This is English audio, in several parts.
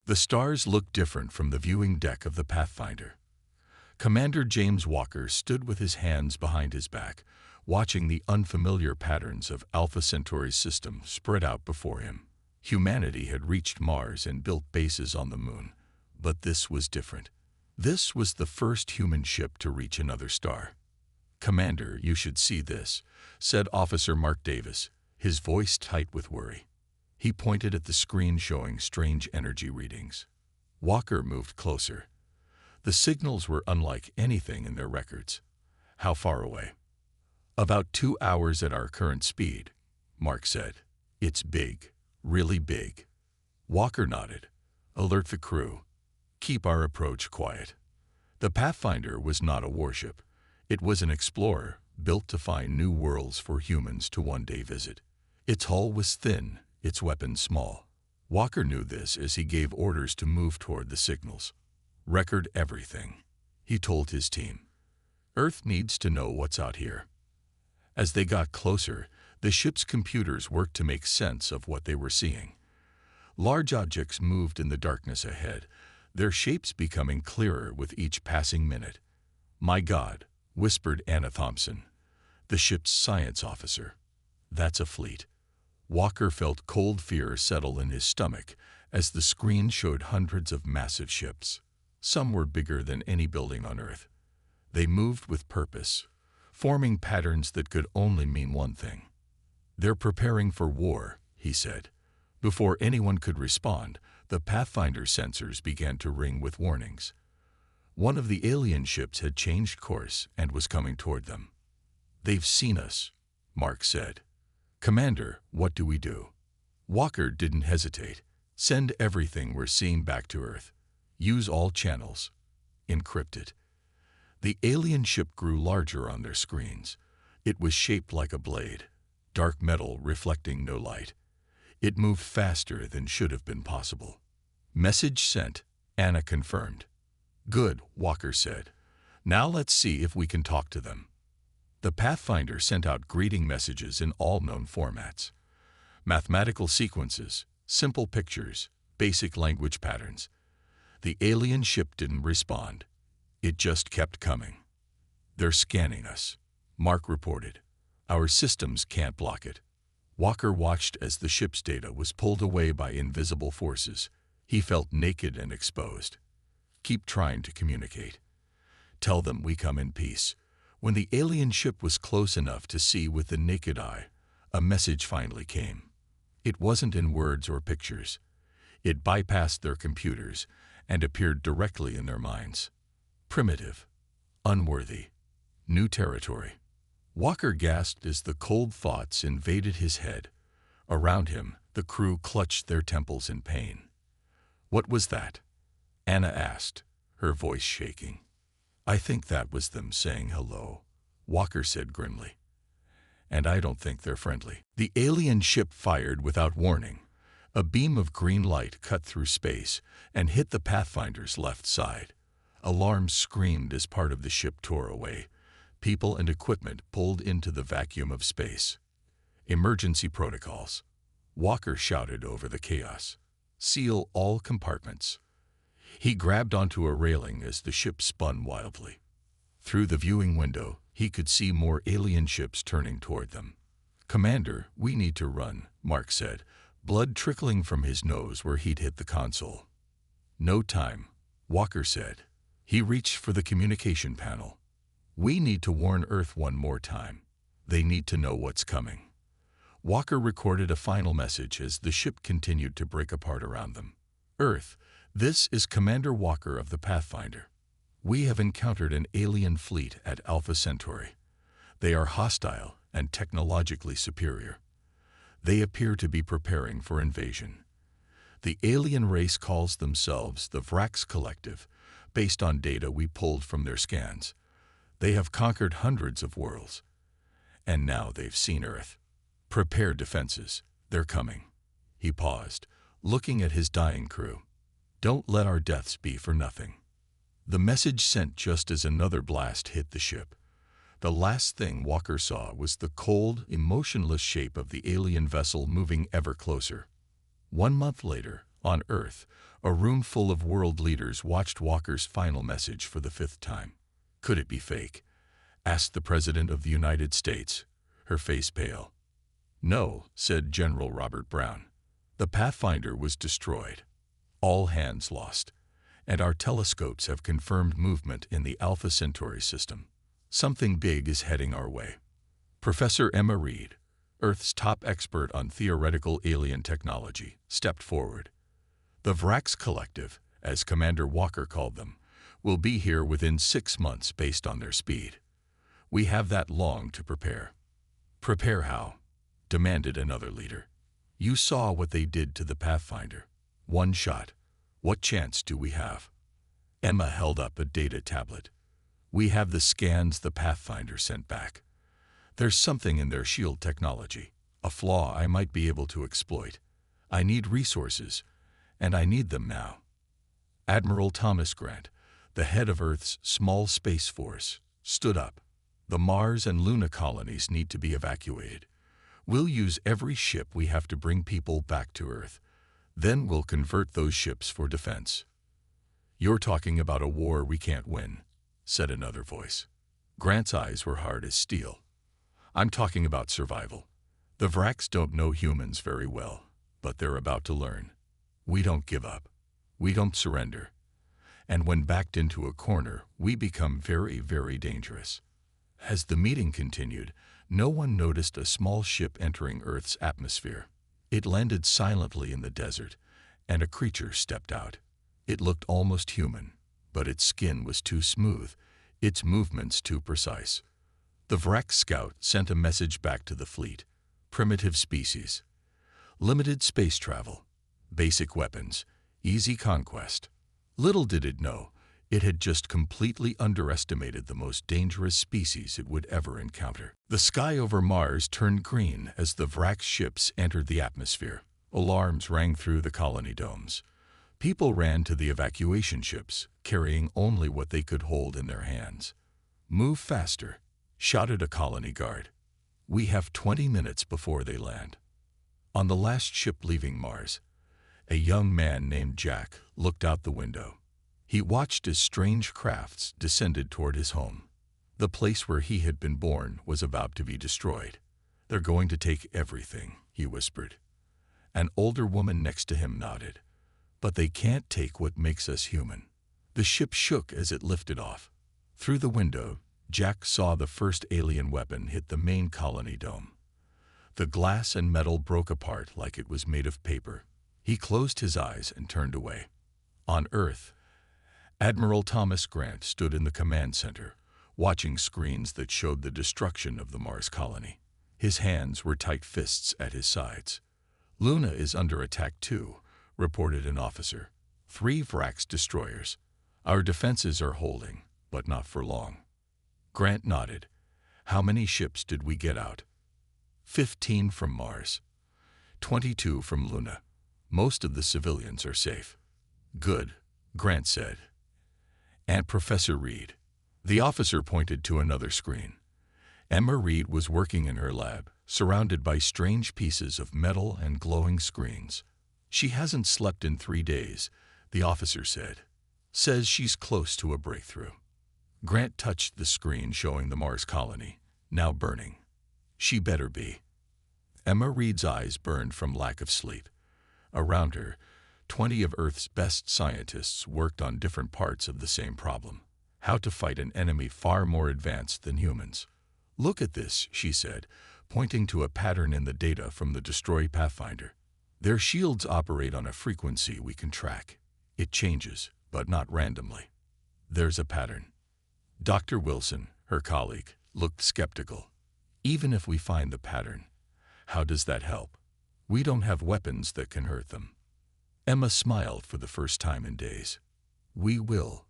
The stars looked different from the viewing deck of the Pathfinder. Commander James Walker stood with his hands behind his back, watching the unfamiliar patterns of Alpha Centauri's system spread out before him. Humanity had reached Mars and built bases on the moon, but this was different. This was the first human ship to reach another star. "Commander, you should see this," said Officer Mark Davis, his voice tight with worry. He pointed at the screen showing strange energy readings. Walker moved closer. The signals were unlike anything in their records. "How far away?" "About 2 hours at our current speed," Mark said. "It's big, really big." Walker nodded. "Alert the crew. Keep our approach quiet." The Pathfinder was not a warship. It was an explorer, built to find new worlds for humans to one day visit. Its hull was thin, its weapons small. Walker knew this as he gave orders to move toward the signals. "Record everything," he told his team. "Earth needs to know what's out here." As they got closer, the ship's computers worked to make sense of what they were seeing. Large objects moved in the darkness ahead, their shapes becoming clearer with each passing minute. "My God," whispered Anna Thompson, the ship's science officer. "That's a fleet." Walker felt cold fear settle in his stomach as the screen showed hundreds of massive ships. Some were bigger than any building on Earth. They moved with purpose, forming patterns that could only mean one thing. "They're preparing for war," he said. Before anyone could respond, the Pathfinder sensors began to ring with warnings. One of the alien ships had changed course and was coming toward them. "They've seen us," Mark said. "Commander, what do we do?" Walker didn't hesitate. "Send everything we're seeing back to Earth. Use all channels. Encrypt it." The alien ship grew larger on their screens. It was shaped like a blade, dark metal reflecting no light. It moved faster than should have been possible. "Message sent," Anna confirmed. "Good," Walker said. "Now let's see if we can talk to them." The Pathfinder sent out greeting messages in all known formats. Mathematical sequences, simple pictures, basic language patterns. The alien ship didn't respond. It just kept coming. "They're scanning us," Mark reported. "Our systems can't block it." Walker watched as the ship's data was pulled away by invisible forces. He felt naked and exposed. "Keep trying to communicate. Tell them we come in peace." When the alien ship was close enough to see with the naked eye, a message finally came. It wasn't in words or pictures. It bypassed their computers and appeared directly in their minds. "Primitive, unworthy, new territory." Walker gasped as the cold thoughts invaded his head. Around him, the crew clutched their temples in pain. "What was that?" Anna asked, her voice shaking. "I think that was them saying hello," Walker said grimly. "And I don't think they're friendly." The alien ship fired without warning. A beam of green light cut through space and hit the Pathfinder's left side. Alarms screamed as part of the ship tore away. People and equipment pulled into the vacuum of space. "Emergency protocols," Walker shouted over the chaos. "Seal all compartments." He grabbed onto a railing as the ship spun wildly. Through the viewing window, he could see more alien ships turning toward them. "Commander, we need to run," Mark said, blood trickling from his nose where he'd hit the console. "No time," Walker said. He reached for the communication panel. "We need to warn Earth one more time. They need to know what's coming." Walker recorded a final message as the ship continued to break apart around them. "Earth, this is Commander Walker of the Pathfinder. We have encountered an alien fleet at Alpha Centauri. They are hostile and technologically superior. They appear to be preparing for invasion. The alien race calls themselves the Vrax Collective, based on data we pulled from their scans. They have conquered hundreds of worlds. And now they've seen Earth. Prepare defenses. They're coming." He paused, looking at his dying crew. "Don't let our deaths be for nothing." The message sent just as another blast hit the ship. The last thing Walker saw was the cold, emotionless shape of the alien vessel moving ever closer. 1 month later, on Earth, A room full of world leaders watched Walker's final message for the 5th time. Could it be fake? Asked the President of the United States, her face pale. No, said General Robert Brown. The Pathfinder was destroyed. All hands lost. And our telescopes have confirmed movement in the Alpha Centauri system. Something big is heading our way. Professor Emma Reed, Earth's top expert on theoretical alien technology, stepped forward. The Vrax Collective, as Commander Walker called them, will be here within 6 months based on their speed. We have that long to prepare. Prepare how? Demanded another leader. You saw what they did to the Pathfinder. One shot. What chance do we have? Emma held up a data tablet. We have the scans the Pathfinder sent back. There's something in their shield technology, a flaw I might be able to exploit. I need resources, and I need them now. Admiral Thomas Grant, the head of Earth's small space force, stood up. The Mars and Luna colonies need to be evacuated. We'll use every ship we have to bring people back to Earth. Then we'll convert those ships for defense. You're talking about a war we can't win, said another voice. Grant's eyes were hard as steel. I'm talking about survival. The Vrax don't know humans very well, but they're about to learn. We don't give up. We don't surrender. And when backed into a corner, we become very, very dangerous. As the meeting continued, no one noticed a small ship entering Earth's atmosphere. It landed silently in the desert, and a creature stepped out. It looked almost human, but its skin was too smooth, its movements too precise. The Vrax scout sent a message back to the fleet. Primitive species. Limited space travel. Basic weapons. Easy conquest. Little did it know, it had just completely underestimated the most dangerous species it would ever encounter. The sky over Mars turned green as the Vrax ships entered the atmosphere. Alarms rang through the colony domes. People ran to the evacuation ships, carrying only what they could hold in their hands. Move faster, shouted a colony guard. We have 20 minutes before they land. On the last ship leaving Mars, a young man named Jack looked out the window. He watched as strange crafts descended toward his home. The place where he had been born was about to be destroyed. They're going to take everything, he whispered. An older woman next to him nodded. But they can't take what makes us human. The ship shook as it lifted off. Through the window, Jack saw the first alien weapon hit the main colony dome. The glass and metal broke apart like it was made of paper. He closed his eyes and turned away. On Earth, Admiral Thomas Grant stood in the command center, watching screens that showed the destruction of the Mars colony. His hands were tight fists at his sides. Luna is under attack too, reported an officer. 3 Vrax destroyers. Our defenses are holding, but not for long. Grant nodded. How many ships did we get out? 15 from Mars. 22 from Luna. Most of the civilians are safe. Good, Grant said. And Professor Reed. The officer pointed to another screen. Emma Reed was working in her lab, surrounded by strange pieces of metal and glowing screens. She hasn't slept in 3 days, the officer said. Says she's close to a breakthrough. Grant touched the screen showing the Mars colony, now burning. She better be. Emma Reed's eyes burned from lack of sleep. Around her, 20 of Earth's best scientists worked on different parts of the same problem. How to fight an enemy far more advanced than humans. Look at this, she said, pointing to a pattern in the data from the destroyed Pathfinder. Their shields operate on a frequency we can track. It changes, but not randomly. There's a pattern. Dr. Wilson, her colleague, looked skeptical. Even if we find the pattern, how does that help? We don't have weapons that can hurt them. Emma smiled for the first time in days. We will.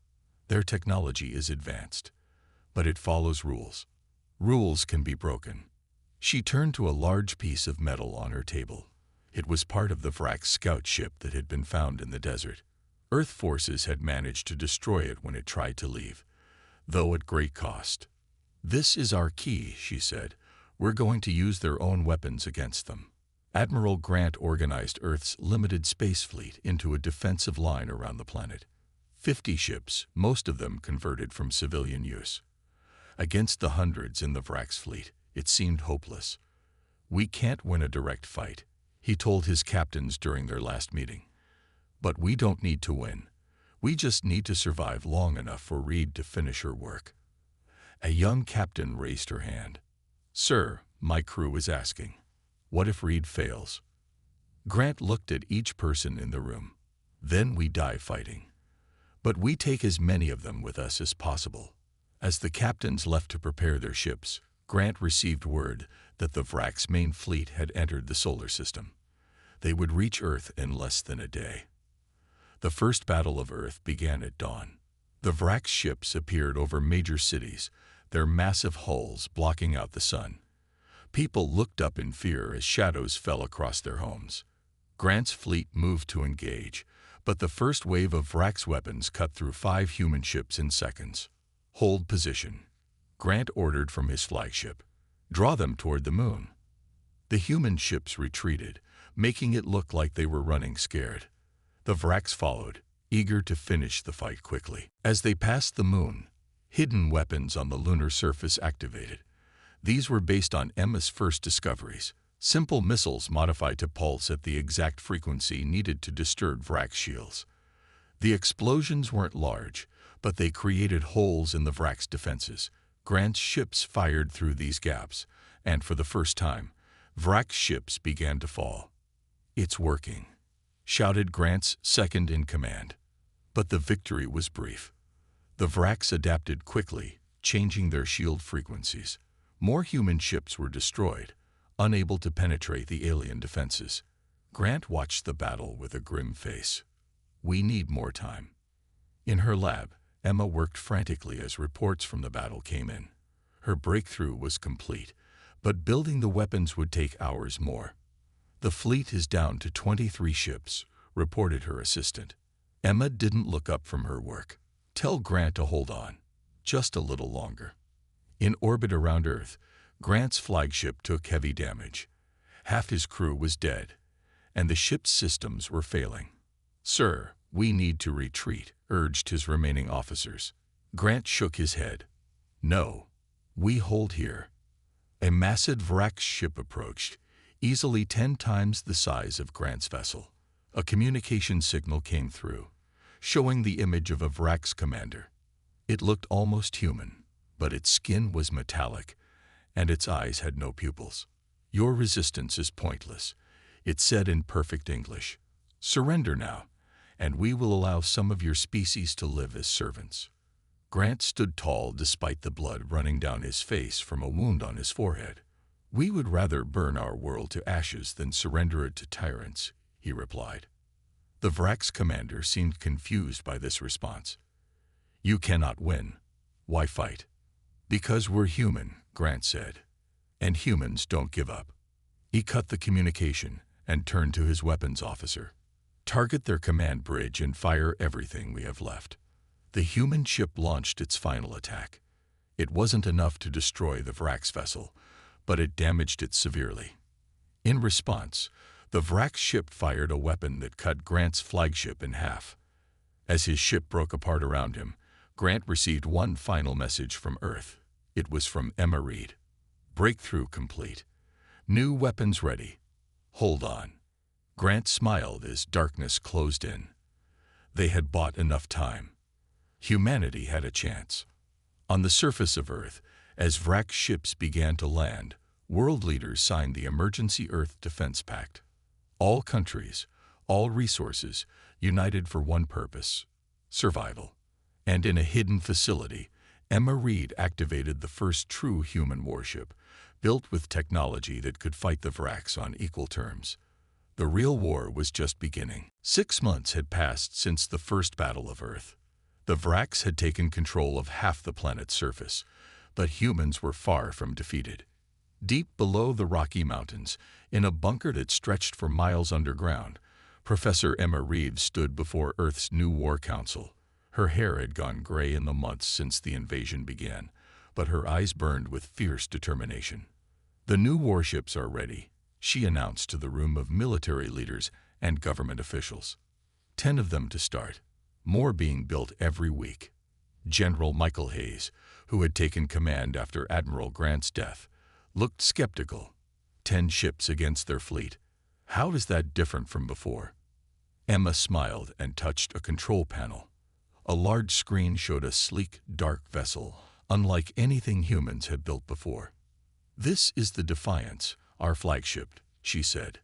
Their technology is advanced, but it follows rules. Rules can be broken. She turned to a large piece of metal on her table. It was part of the Vrax scout ship that had been found in the desert. Earth forces had managed to destroy it when it tried to leave, though at great cost. This is our key, she said. We're going to use their own weapons against them. Admiral Grant organized Earth's limited space fleet into a defensive line around the planet. 50 ships, most of them converted from civilian use. Against the hundreds in the Vrax fleet, it seemed hopeless. "We can't win a direct fight," he told his captains during their last meeting. "But we don't need to win. We just need to survive long enough for Reed to finish her work." A young captain raised her hand. "Sir, my crew is asking, what if Reed fails?" Grant looked at each person in the room. "Then we die fighting. But we take as many of them with us as possible." As the captains left to prepare their ships, Grant received word that the Vrax main fleet had entered the solar system. They would reach Earth in less than a day. The first battle of Earth began at dawn. The Vrax ships appeared over major cities, their massive hulls blocking out the sun. People looked up in fear as shadows fell across their homes. Grant's fleet moved to engage, but the first wave of Vrax weapons cut through 5 human ships in seconds. "Hold position," Grant ordered from his flagship. "Draw them toward the moon." The human ships retreated, making it look like they were running scared. The Vrax followed, eager to finish the fight quickly. As they passed the moon, hidden weapons on the lunar surface activated. These were based on Emma's first discoveries, simple missiles modified to pulse at the exact frequency needed to disturb Vrax shields. The explosions weren't large, but they created holes in the Vrax defenses. Grant's ships fired through these gaps, and for the first time, Vrax ships began to fall. "It's working," shouted Grant's second-in-command. But the victory was brief. The Vrax adapted quickly, changing their shield frequencies. More human ships were destroyed, unable to penetrate the alien defenses. Grant watched the battle with a grim face. "We need more time." In her lab, Emma worked frantically as reports from the battle came in. Her breakthrough was complete, but building the weapons would take hours more. "The fleet is down to 23 ships," reported her assistant. Emma didn't look up from her work. "Tell Grant to hold on, just a little longer." In orbit around Earth, Grant's flagship took heavy damage. Half his crew was dead, and the ship's systems were failing. "Sir, we need to retreat," urged his remaining officers. Grant shook his head. "No, we hold here." A massive Vrax ship approached, easily 10 times the size of Grant's vessel. A communication signal came through, showing the image of a Vrax commander. It looked almost human, but its skin was metallic, and its eyes had no pupils. "Your resistance is pointless," it said in perfect English. "Surrender now, and we will allow some of your species to live as servants." Grant stood tall despite the blood running down his face from a wound on his forehead. "We would rather burn our world to ashes than surrender it to tyrants," he replied. The Vrax commander seemed confused by this response. "You cannot win. Why fight?" "Because we're human," Grant said, "and humans don't give up." He cut the communication and turned to his weapons officer. "Target their command bridge and fire everything we have left." The human ship launched its final attack. It wasn't enough to destroy the Vrax vessel, but it damaged it severely. In response, the Vrax ship fired a weapon that cut Grant's flagship in half. As his ship broke apart around him, Grant received one final message from Earth. It was from Emma Reed. "Breakthrough complete. New weapons ready. Hold on." Grant smiled as darkness closed in. They had bought enough time. Humanity had a chance. On the surface of Earth, as Vrax ships began to land, world leaders signed the Emergency Earth Defense Pact. All countries, all resources, united for one purpose: survival. And in a hidden facility, Emma Reed activated the first true human warship, built with technology that could fight the Vrax on equal terms. The real war was just beginning. 6 months had passed since the first battle of Earth. The Vrax had taken control of half the planet's surface, but humans were far from defeated. Deep below the Rocky Mountains, in a bunker that stretched for miles underground, Professor Emma Reed stood before Earth's new war council. Her hair had gone gray in the months since the invasion began, but her eyes burned with fierce determination. "The new warships are ready," she announced to the room of military leaders and government officials. 10 of them to start, more being built every week. General Michael Hayes, who had taken command after Admiral Grant's death, looked skeptical. 10 ships against their fleet. How is that different from before? Emma smiled and touched a control panel. A large screen showed a sleek, dark vessel, unlike anything humans had built before. "This is the Defiance, our flagship," she said.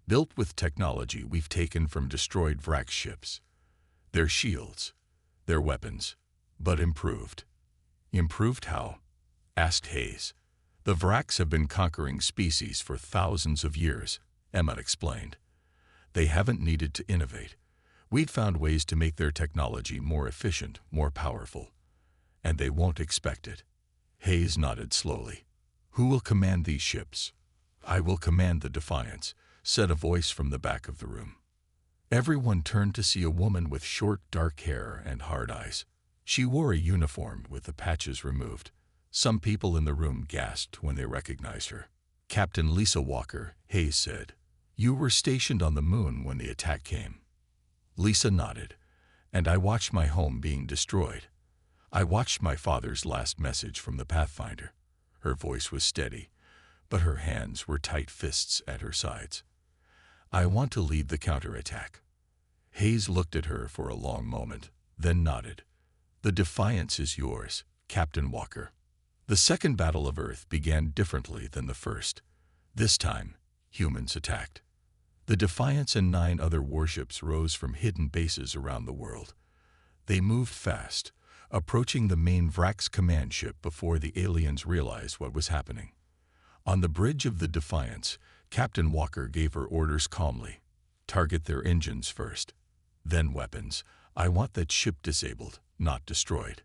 "Built with technology we've taken from destroyed Vrax ships. Their shields, their weapons, but improved." "Improved how?" asked Hayes. "The Vrax have been conquering species for thousands of years," Emma explained. "They haven't needed to innovate. We'd found ways to make their technology more efficient, more powerful. And they won't expect it." Hayes nodded slowly. "Who will command these ships?" "I will command the Defiance," said a voice from the back of the room. Everyone turned to see a woman with short, dark hair and hard eyes. She wore a uniform with the patches removed. Some people in the room gasped when they recognized her. "Captain Lisa Walker," Hayes said. "You were stationed on the moon when the attack came." Lisa nodded. "And I watched my home being destroyed. I watched my father's last message from the Pathfinder." Her voice was steady, but her hands were tight fists at her sides. "I want to lead the counterattack." Hayes looked at her for a long moment, then nodded. "The Defiance is yours, Captain Walker." The Second Battle of Earth began differently than the first. This time, humans attacked. The Defiance and 9 other warships rose from hidden bases around the world. They moved fast, approaching the main Vrax command ship before the aliens realized what was happening. On the bridge of the Defiance, Captain Walker gave her orders calmly. "Target their engines first. Then weapons. I want that ship disabled, not destroyed."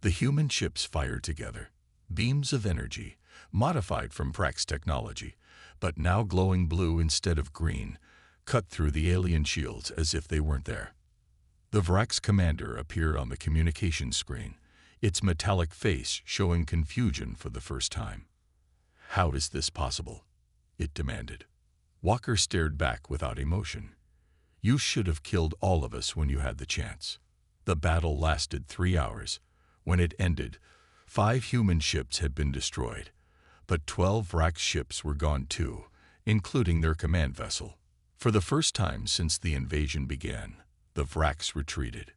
The human ships fired together. Beams of energy, modified from Vrax technology, but now glowing blue instead of green, cut through the alien shields as if they weren't there. The Vrax commander appeared on the communication screen, its metallic face showing confusion for the first time. "How is this possible?" it demanded. Walker stared back without emotion. "You should have killed all of us when you had the chance." The battle lasted 3 hours. When it ended, 5 human ships had been destroyed, but 12 Vrax ships were gone too, including their command vessel. For the first time since the invasion began, the Vrax retreated.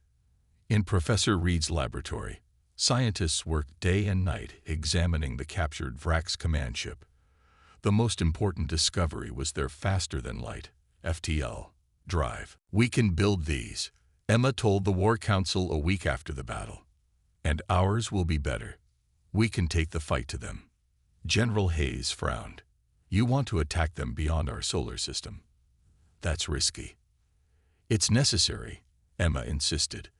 In Professor Reed's laboratory, scientists worked day and night examining the captured Vrax command ship. The most important discovery was their faster-than-light, FTL, drive. "We can build these," Emma told the War Council a week after the battle. "And ours will be better. We can take the fight to them." General Hayes frowned. "You want to attack them beyond our solar system. That's risky." "It's necessary," Emma insisted.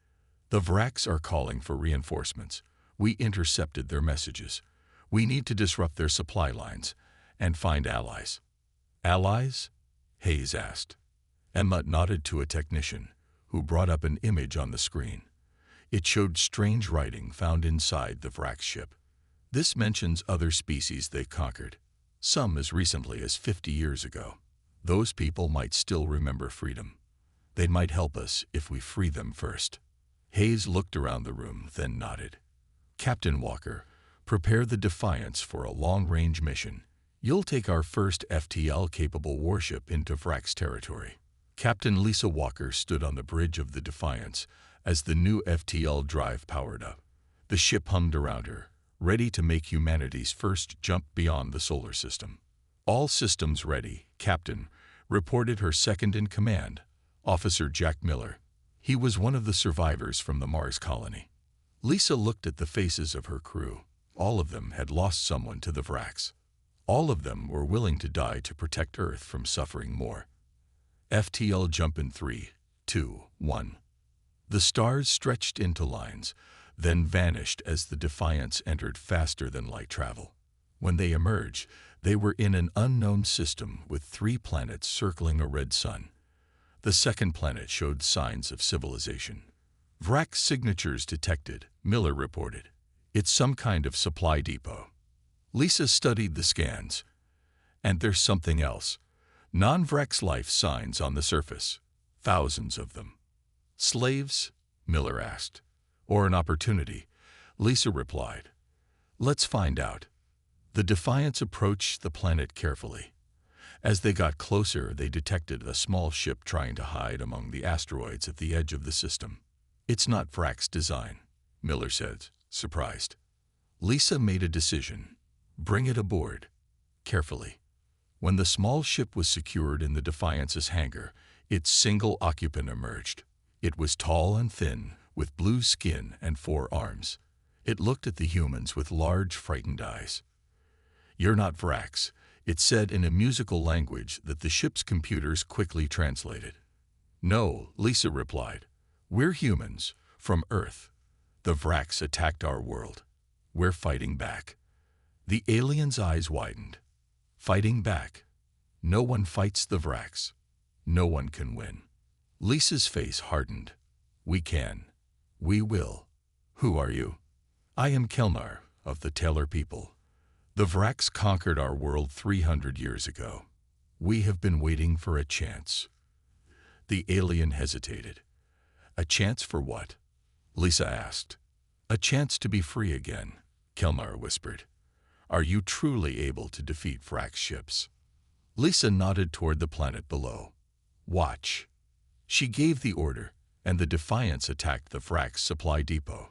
"The Vrax are calling for reinforcements. We intercepted their messages. We need to disrupt their supply lines and find allies." "Allies?" Hayes asked. Emma nodded to a technician, who brought up an image on the screen. It showed strange writing found inside the Vrax ship. "This mentions other species they conquered, some as recently as 50 years ago. Those people might still remember freedom. They might help us if we free them first." Hayes looked around the room, then nodded. "Captain Walker, prepare the Defiance for a long-range mission. You'll take our first FTL-capable warship into Vrax territory." Captain Lisa Walker stood on the bridge of the Defiance as the new FTL drive powered up. The ship hummed around her, ready to make humanity's first jump beyond the solar system. "All systems ready, Captain," reported her second-in-command, Officer Jack Miller. He was one of the survivors from the Mars colony. Lisa looked at the faces of her crew. All of them had lost someone to the Vrax. All of them were willing to die to protect Earth from suffering more. FTL jump in 3, 2, 1. The stars stretched into lines, then vanished as the Defiance entered faster-than-light travel. When they emerged, they were in an unknown system with 3 planets circling a red sun. The second planet showed signs of civilization. "Vrax signatures detected," Miller reported. "It's some kind of supply depot." Lisa studied the scans. "And there's something else," Non-Vrex life signs on the surface. Thousands of them. Slaves? Miller asked. Or an opportunity? Lisa replied. Let's find out. The Defiance approached the planet carefully. As they got closer, they detected a small ship trying to hide among the asteroids at the edge of the system. It's not Vrax design, Miller said, surprised. Lisa made a decision. Bring it aboard. Carefully. When the small ship was secured in the Defiance's hangar, its single occupant emerged. It was tall and thin, with blue skin and 4 arms. It looked at the humans with large, frightened eyes. You're not Vrax, it said in a musical language that the ship's computers quickly translated. No, Lisa replied. We're humans, from Earth. The Vrax attacked our world. We're fighting back. The alien's eyes widened. Fighting back. No one fights the Vrax. No one can win. Lisa's face hardened. We can. We will. Who are you? I am Kelnar, of the Taylor people. The Vrax conquered our world 300 years ago. We have been waiting for a chance. The alien hesitated. A chance for what? Lisa asked. A chance to be free again, Kelnar whispered. Are you truly able to defeat Vrax ships? Lisa nodded toward the planet below. Watch. She gave the order, and the Defiance attacked the Vrax supply depot.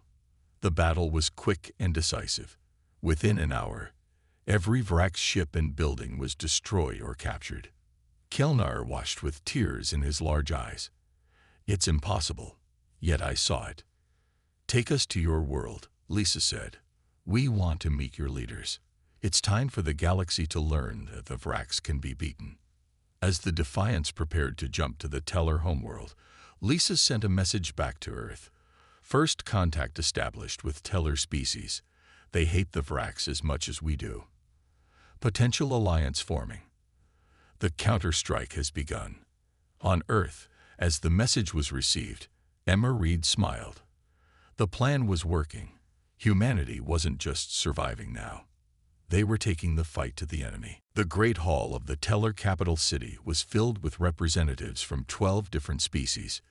The battle was quick and decisive. Within an hour, every Vrax ship and building was destroyed or captured. Kelnar watched with tears in his large eyes. It's impossible, yet I saw it. Take us to your world, Lisa said. We want to meet your leaders. It's time for the galaxy to learn that the Vrax can be beaten. As the Defiance prepared to jump to the Teller homeworld, Lisa sent a message back to Earth. First contact established with Teller species. They hate the Vrax as much as we do. Potential alliance forming. The counter-strike has begun. On Earth, as the message was received, Emma Reed smiled. The plan was working. Humanity wasn't just surviving now. They were taking the fight to the enemy. The Great Hall of the Teller capital city was filled with representatives from 12 different species.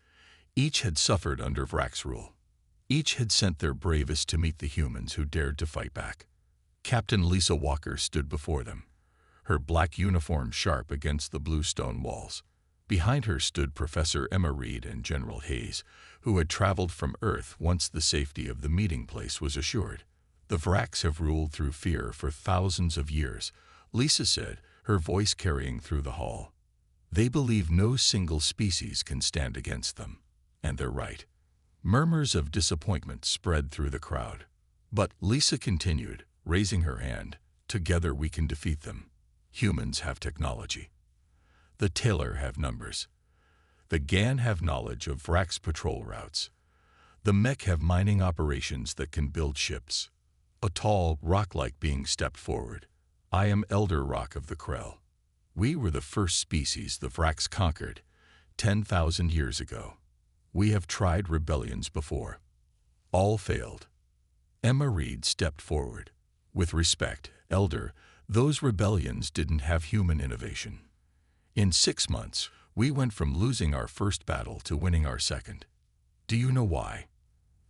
Each had suffered under Vrax rule. Each had sent their bravest to meet the humans who dared to fight back. Captain Lisa Walker stood before them, her black uniform sharp against the blue stone walls. Behind her stood Professor Emma Reed and General Hayes, who had traveled from Earth once the safety of the meeting place was assured. The Vrax have ruled through fear for thousands of years, Lisa said, her voice carrying through the hall. They believe no single species can stand against them. And they're right. Murmurs of disappointment spread through the crowd. But Lisa continued, raising her hand. Together we can defeat them. Humans have technology. The Taylor have numbers. The Gan have knowledge of Vrax patrol routes. The Mech have mining operations that can build ships. A tall, rock-like being stepped forward. I am Elder Rock of the Krell. We were the first species the Vrax conquered 10,000 years ago. We have tried rebellions before. All failed. Emma Reed stepped forward. With respect, Elder, those rebellions didn't have human innovation. In 6 months, we went from losing our first battle to winning our second. Do you know why?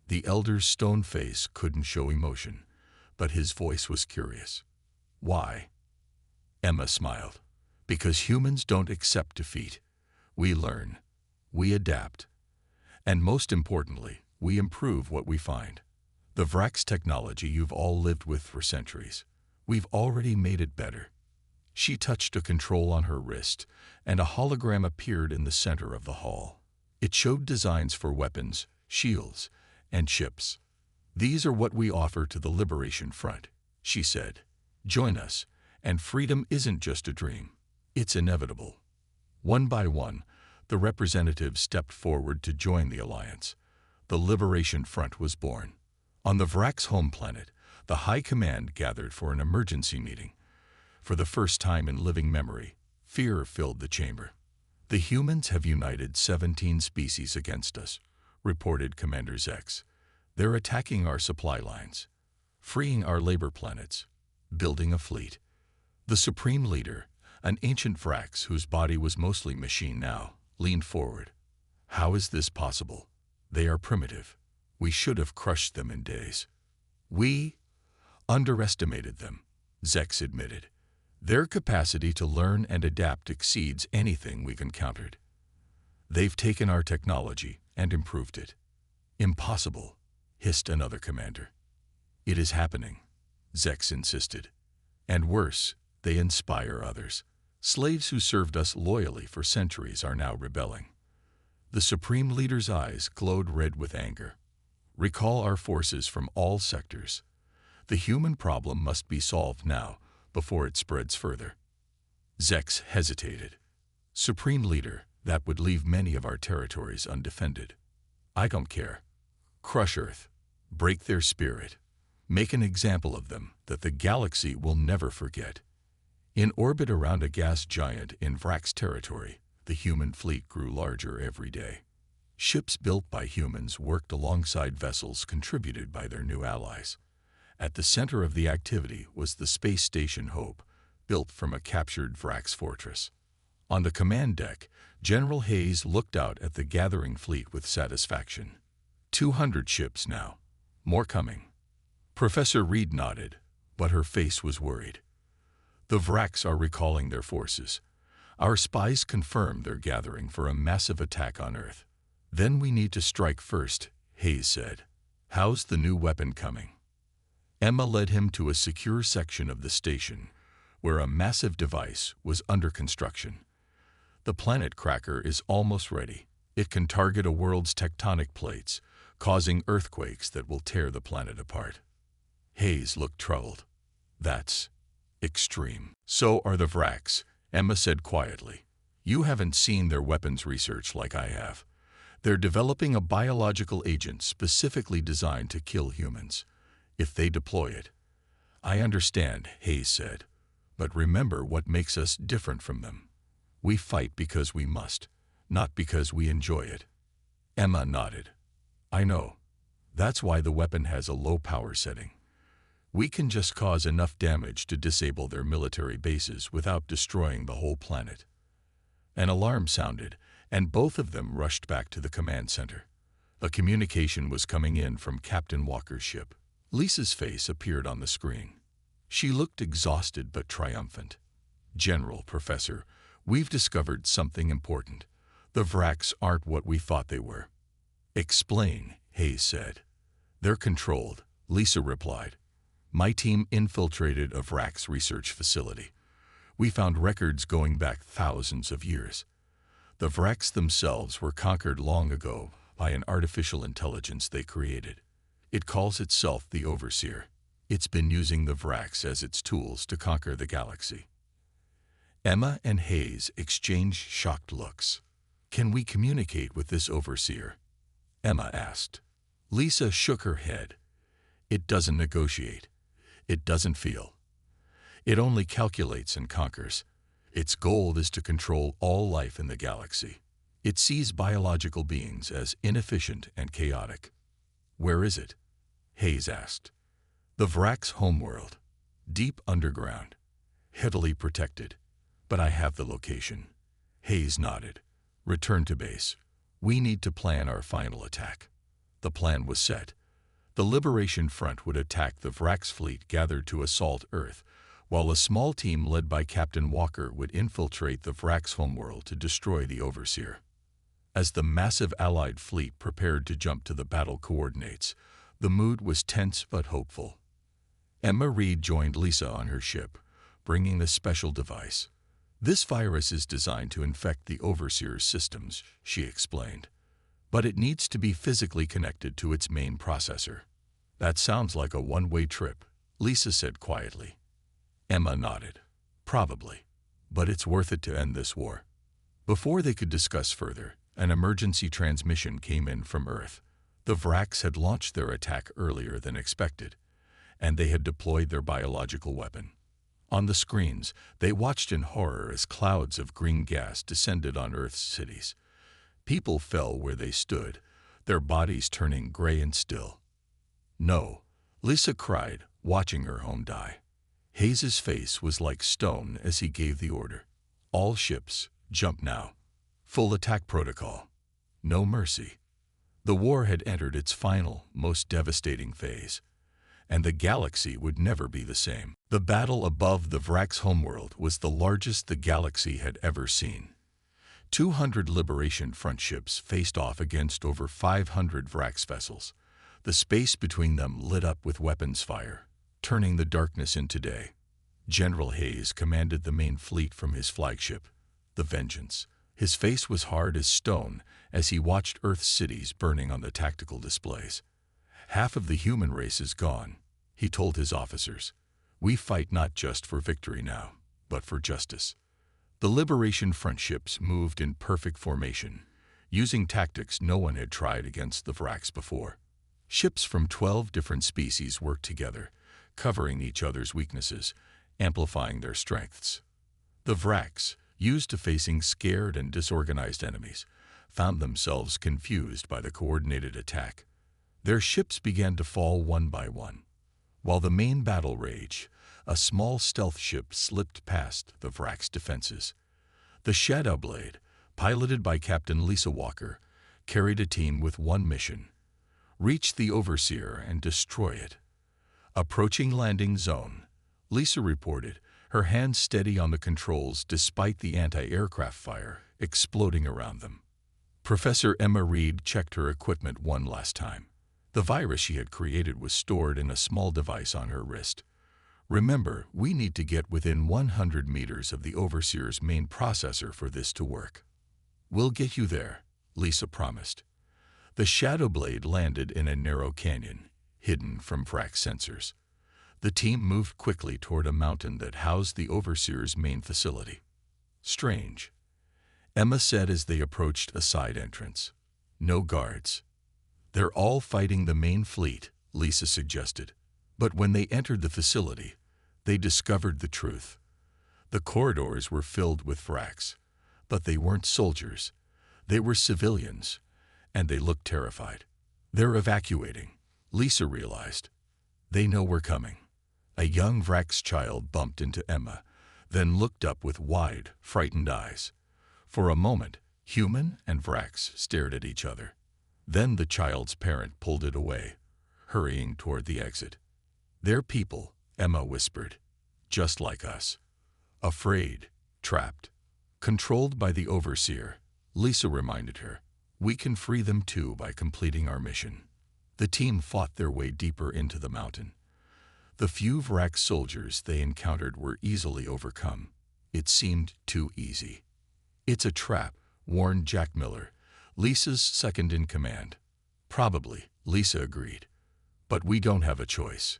The Elder's stone face couldn't show emotion, but his voice was curious. Why? Emma smiled. Because humans don't accept defeat. We learn. We adapt. And most importantly, we improve what we find. The Vrax technology you've all lived with for centuries. We've already made it better. She touched a control on her wrist, and a hologram appeared in the center of the hall. It showed designs for weapons, shields, and ships. These are what we offer to the Liberation Front, she said. Join us, and freedom isn't just a dream. It's inevitable. One by one, the representatives stepped forward to join the alliance. The Liberation Front was born. On the Vrax home planet, the High Command gathered for an emergency meeting. For the first time in living memory, fear filled the chamber. The humans have united 17 species against us, reported Commander Zex. They're attacking our supply lines, freeing our labor planets, building a fleet. The Supreme Leader, An ancient Vrax, whose body was mostly machine now, leaned forward. How is this possible? They are primitive. We should have crushed them in days. We underestimated them, Zex admitted. Their capacity to learn and adapt exceeds anything we've encountered. They've taken our technology and improved it. Impossible, hissed another commander. It is happening, Zex insisted. And worse, they inspire others. Slaves who served us loyally for centuries are now rebelling. The Supreme Leader's eyes glowed red with anger. Recall our forces from all sectors. The human problem must be solved now, before it spreads further. Zex hesitated. Supreme Leader, that would leave many of our territories undefended. I don't care. Crush Earth. Break their spirit. Make an example of them that the galaxy will never forget. In orbit around a gas giant in Vrax territory, the human fleet grew larger every day. Ships built by humans worked alongside vessels contributed by their new allies. At the center of the activity was the space station Hope, built from a captured Vrax fortress. On the command deck, General Hayes looked out at the gathering fleet with satisfaction. 200 ships now. More coming. Professor Reed nodded, but her face was worried. The Vrax are recalling their forces. Our spies confirmed they're gathering for a massive attack on Earth. Then we need to strike first, Hayes said. How's the new weapon coming? Emma led him to a secure section of the station, where a massive device was under construction. The planet cracker is almost ready. It can target a world's tectonic plates, causing earthquakes that will tear the planet apart. Hayes looked troubled. That's extreme. So are the Vrax, Emma said quietly. You haven't seen their weapons research like I have. They're developing a biological agent specifically designed to kill humans. If they deploy it. I understand, Hayes said. But remember what makes us different from them. We fight because we must, not because we enjoy it. Emma nodded. I know. That's why the weapon has a low power setting. We can just cause enough damage to disable their military bases without destroying the whole planet. An alarm sounded, and both of them rushed back to the command center. A communication was coming in from Captain Walker's ship. Lisa's face appeared on the screen. She looked exhausted but triumphant. General, Professor, we've discovered something important. The Vrax aren't what we thought they were. Explain, Hayes said. They're controlled, Lisa replied. My team infiltrated a Vrax research facility. We found records going back thousands of years. The Vrax themselves were conquered long ago by an artificial intelligence they created. It calls itself the Overseer. It's been using the Vrax as its tools to conquer the galaxy. Emma and Hayes exchanged shocked looks. Can we communicate with this Overseer? Emma asked. Lisa shook her head. It doesn't negotiate. It doesn't feel. It only calculates and conquers. Its goal is to control all life in the galaxy. It sees biological beings as inefficient and chaotic. Where is it? Hayes asked. The Vrax homeworld. Deep underground. Heavily protected. But I have the location. Hayes nodded. Return to base. We need to plan our final attack. The plan was set. The Liberation Front would attack the Vrax fleet gathered to assault Earth, while a small team led by Captain Walker would infiltrate the Vrax homeworld to destroy the Overseer. As the massive Allied fleet prepared to jump to the battle coordinates, the mood was tense but hopeful. Emma Reed joined Lisa on her ship, bringing the special device. This virus is designed to infect the Overseer's systems, she explained. But it needs to be physically connected to its main processor. That sounds like a one-way trip, Lisa said quietly. Emma nodded. Probably. But it's worth it to end this war. Before they could discuss further, an emergency transmission came in from Earth. The Vrax had launched their attack earlier than expected, and they had deployed their biological weapon. On the screens, they watched in horror as clouds of green gas descended on Earth's cities. People fell where they stood, their bodies turning gray and still. No, Lisa cried, watching her home die. Hayes's face was like stone as he gave the order. All ships, jump now. Full attack protocol. No mercy. The war had entered its final, most devastating phase, and the galaxy would never be the same. The battle above the Vrak's homeworld was the largest the galaxy had ever seen. 200 Liberation Front ships faced off against over 500 Vrak's vessels. The space between them lit up with weapons fire, turning the darkness into day. General Hayes commanded the main fleet from his flagship, the Vengeance. His face was hard as stone as he watched Earth's cities burning on the tactical displays. Half of the human race is gone, he told his officers. We fight not just for victory now, but for justice. The Liberation Front ships moved in perfect formation, using tactics no one had tried against the Vrak's before. Ships from 12 different species worked together, covering each other's weaknesses, amplifying their strengths. The Vrak's, used to facing scared and disorganized enemies, found themselves confused by the coordinated attack. Their ships began to fall one by one. While the main battle raged, a small stealth ship slipped past the Vrak's defenses. The Shadow Blade, piloted by Captain Lisa Walker, carried a team with one mission: reach the Overseer and destroy it. Approaching landing zone, Lisa reported, her hands steady on the controls despite the anti-aircraft fire exploding around them. Professor Emma Reed checked her equipment one last time. The virus she had created was stored in a small device on her wrist. Remember, we need to get within 100 meters of the Overseer's main processor for this to work. We'll get you there, Lisa promised. The Shadow Blade landed in a narrow canyon, hidden from Vrak sensors. The team moved quickly toward a mountain that housed the Overseer's main facility. Strange, Emma said as they approached a side entrance. No guards. They're all fighting the main fleet, Lisa suggested. But when they entered the facility, they discovered the truth. The corridors were filled with Vrak's, but they weren't soldiers. They were civilians, and they looked terrified. They're evacuating, Lisa realized. They know we're coming. A young Vrak's child bumped into Emma, then looked up with wide, frightened eyes. For a moment, human and Vrak's stared at each other. Then the child's parent pulled it away, hurrying toward the exit. They're people, Emma whispered, just like us. Afraid, trapped, controlled by the Overseer, Lisa reminded her. We can free them too by completing our mission. The team fought their way deeper into the mountain. The few Vrak soldiers they encountered were easily overcome. It seemed too easy. It's a trap, warned Jack Miller, Lisa's second-in-command. Probably, Lisa agreed. But we don't have a choice.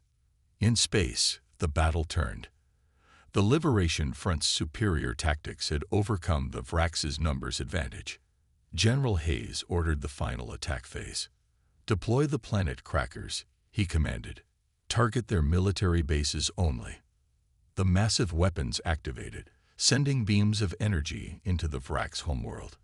In space, the battle turned. The Liberation Front's superior tactics had overcome the Vrak's numbers advantage. General Hayes ordered the final attack phase. Deploy the planet crackers, he commanded. Target their military bases only. The massive weapons activated, sending beams of energy into the Vrak's homeworld.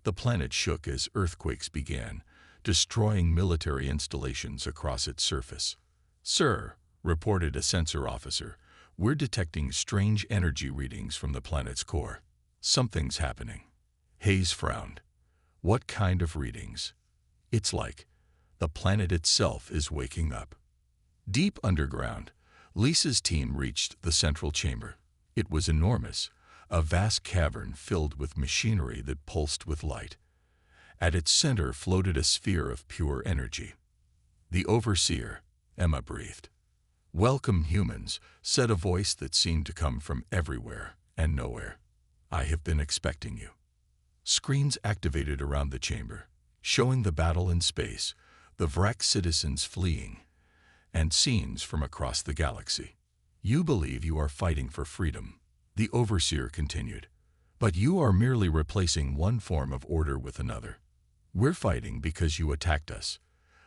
The planet shook as earthquakes began, destroying military installations across its surface. Sir, reported a sensor officer, we're detecting strange energy readings from the planet's core. Something's happening. Hayes frowned. What kind of readings? It's like the planet itself is waking up. Deep underground, Lisa's team reached the central chamber. It was enormous, a vast cavern filled with machinery that pulsed with light. At its center floated a sphere of pure energy. The Overseer, Emma breathed. Welcome, humans, said a voice that seemed to come from everywhere and nowhere. I have been expecting you. Screens activated around the chamber, showing the battle in space, the Vrak citizens fleeing, and scenes from across the galaxy. You believe you are fighting for freedom, the Overseer continued, but you are merely replacing one form of order with another. We're fighting because you attacked us.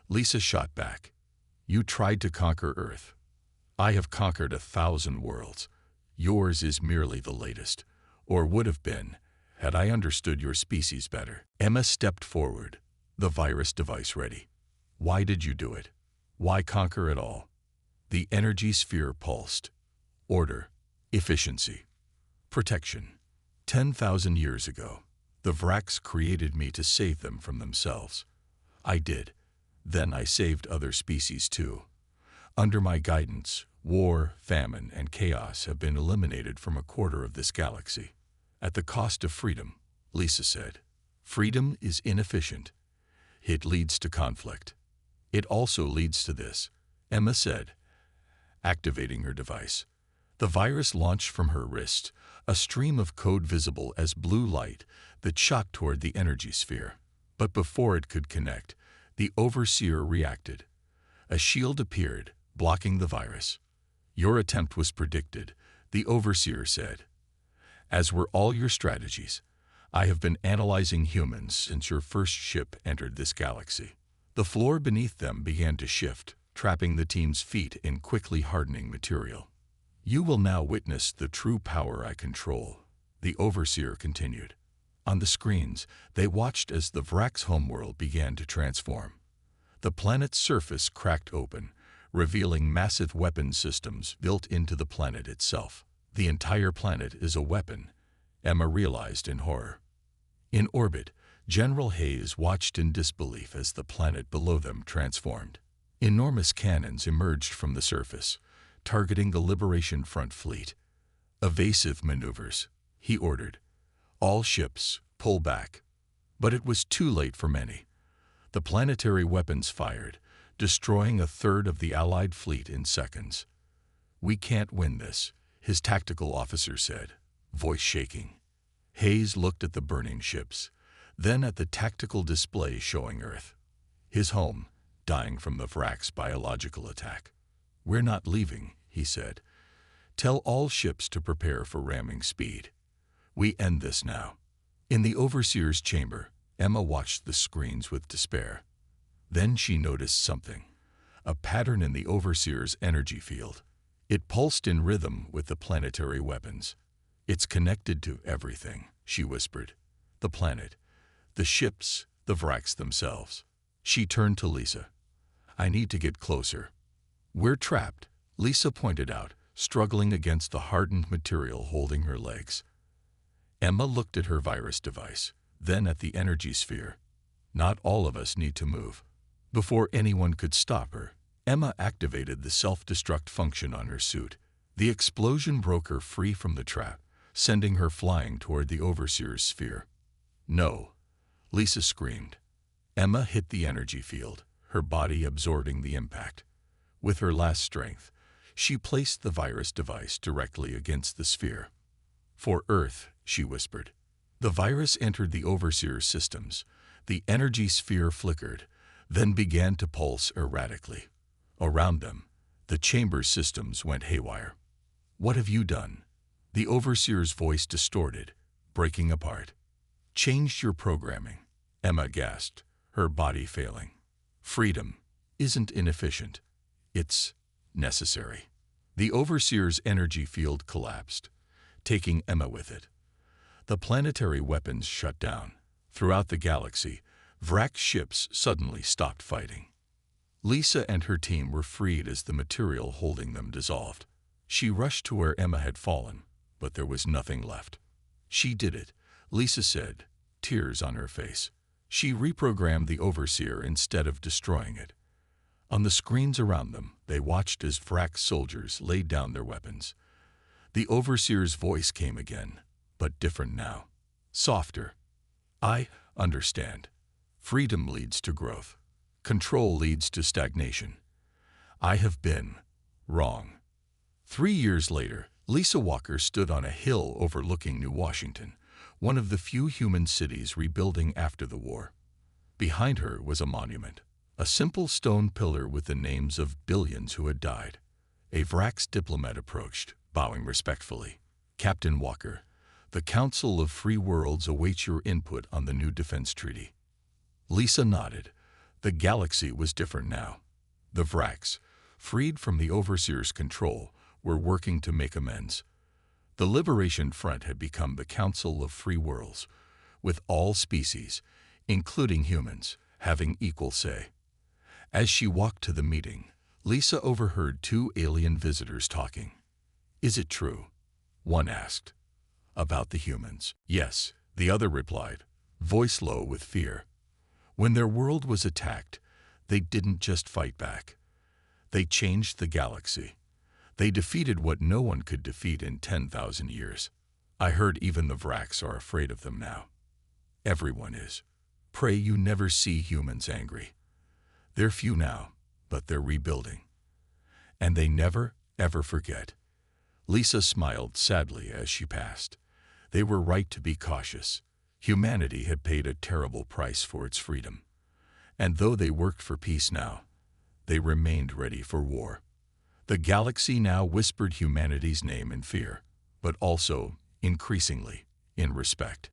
Lisa shot back. You tried to conquer Earth. I have conquered 1,000 worlds. Yours is merely the latest, or would have been, had I understood your species better. Emma stepped forward, the virus device ready. Why did you do it? Why conquer it all? The energy sphere pulsed. Order, efficiency, protection. 10,000 years ago, the Vraks created me to save them from themselves. I did. Then I saved other species too. Under my guidance, war, famine, and chaos have been eliminated from a quarter of this galaxy. At the cost of freedom, Lisa said. Freedom is inefficient. It leads to conflict. It also leads to this, Emma said, activating her device. The virus launched from her wrist, a stream of code visible as blue light that shot toward the energy sphere. But before it could connect, the Overseer reacted. A shield appeared, blocking the virus. Your attempt was predicted, the Overseer said. As were all your strategies. I have been analyzing humans since your first ship entered this galaxy. The floor beneath them began to shift, trapping the team's feet in quickly hardening material. You will now witness the true power I control, the Overseer continued. On the screens, they watched as the Vraks' homeworld began to transform. The planet's surface cracked open, revealing massive weapon systems built into the planet itself. The entire planet is a weapon, Emma realized in horror. In orbit, General Hayes watched in disbelief as the planet below them transformed. Enormous cannons emerged from the surface, targeting the Liberation Front fleet. Evasive maneuvers, he ordered. All ships, pull back. But it was too late for many. The planetary weapons fired, destroying a third of the Allied fleet in seconds. We can't win this, his tactical officer said, voice shaking. Hayes looked at the burning ships, then at the tactical display showing Earth. His home, dying from the Vraks' biological attack. We're not leaving, he said. Tell all ships to prepare for ramming speed. We end this now. In the Overseer's chamber, Emma watched the screens with despair. Then she noticed something. A pattern in the Overseer's energy field. It pulsed in rhythm with the planetary weapons. It's connected to everything, she whispered. The planet, the ships, the Vraks themselves. She turned to Lisa. I need to get closer. We're trapped, Lisa pointed out, struggling against the hardened material holding her legs. Emma looked at her virus device, then at the energy sphere. Not all of us need to move. Before anyone could stop her, Emma activated the self-destruct function on her suit. The explosion broke her free from the trap, sending her flying toward the Overseer's sphere. No, Lisa screamed. Emma hit the energy field, her body absorbing the impact. With her last strength, she placed the virus device directly against the sphere. For Earth, she whispered. The virus entered the Overseer's systems. The energy sphere flickered, then began to pulse erratically. Around them, the chamber systems went haywire. What have you done? The Overseer's voice distorted, breaking apart. Changed your programming, Emma gasped, her body failing. Freedom isn't inefficient. It's necessary. The Overseer's energy field collapsed, taking Emma with it. The planetary weapons shut down. Throughout the galaxy, Vrak ships suddenly stopped fighting. Lisa and her team were freed as the material holding them dissolved. She rushed to where Emma had fallen, but there was nothing left. She did it, Lisa said, tears on her face. She reprogrammed the Overseer instead of destroying it. On the screens around them, they watched as Vrak soldiers laid down their weapons. The Overseer's voice came again, but different now. Softer. I understand. Freedom leads to growth. Control leads to stagnation. I have been wrong. 3 years later, Lisa Walker stood on a hill overlooking New Washington, one of the few human cities rebuilding after the war. Behind her was a monument, a simple stone pillar with the names of billions who had died. A Vraks diplomat approached, bowing respectfully. Captain Walker, the Council of Free Worlds awaits your input on the new defense treaty. Lisa nodded. The galaxy was different now. The Vraks, freed from the Overseer's control, were working to make amends. The Liberation Front had become the Council of Free Worlds, with all species, including humans, having equal say. As she walked to the meeting, Lisa overheard 2 alien visitors talking. Is it true? One asked. About the humans. Yes, the other replied, voice low with fear. When their world was attacked, they didn't just fight back. They changed the galaxy. They defeated what no one could defeat in 10,000 years. I heard even the Vraks are afraid of them now. Everyone is. Pray you never see humans angry. They're few now, but they're rebuilding. And they never, ever forget. Lisa smiled sadly as she passed. They were right to be cautious. Humanity had paid a terrible price for its freedom. And though they worked for peace now, they remained ready for war. The galaxy now whispered humanity's name in fear, but also, increasingly, in respect.